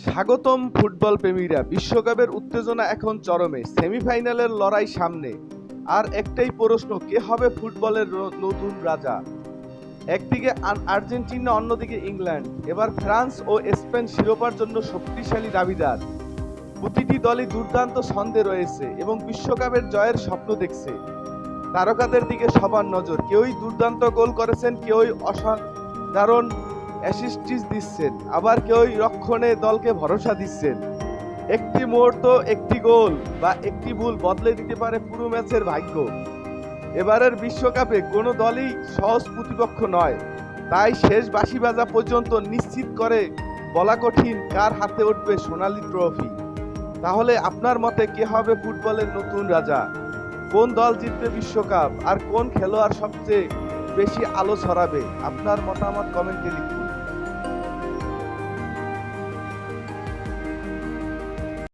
স্বাগতম ফুটবল প্রেমীরা। বিশ্বকাপের উত্তেজনা এখন চরমে, সেমিফাইনালের লড়াই সামনে। আর একটাই প্রশ্ন, কে হবে ফুটবলের নতুন রাজা? একদিকে আর্জেন্টিনা, অন্যদিকে ইংল্যান্ড। এবার ফ্রান্স ও স্পেন শিরোপার জন্য শক্তিশালী দাবিদার। প্রতিটি দলই দুর্দান্ত ছন্দে রয়েছে এবং বিশ্বকাপের জয়ের স্বপ্ন দেখছে। তারকাদের দিকে সবার নজর, কেউই দুর্দান্ত গোল করেছেন, কেউই অসাধারণ অ্যাসিস্ট দিচ্ছেন, আবার কেউই রক্ষণে দলকে ভরসা দিচ্ছেন। একটি মুহূর্ত, একটি গোল বা একটি ভুল বদলে দিতে পারে পুরো ম্যাচের ভাগ্য। এবারের বিশ্বকাপে কোনো দলই সহজ প্রতিপক্ষ নয়, তাই শেষ বাঁশি বাজা পর্যন্ত নিশ্চিত করে বলা কঠিন কার হাতে উঠবে সোনালী ট্রফি। তাহলে আপনার মতে কে হবে ফুটবলের নতুন রাজা? কোন দল জিতবে বিশ্বকাপ আর কোন খেলোয়াড় সবচেয়ে বেশি আলো ছড়াবে? আপনার মতামত কমেন্টে লিখুন।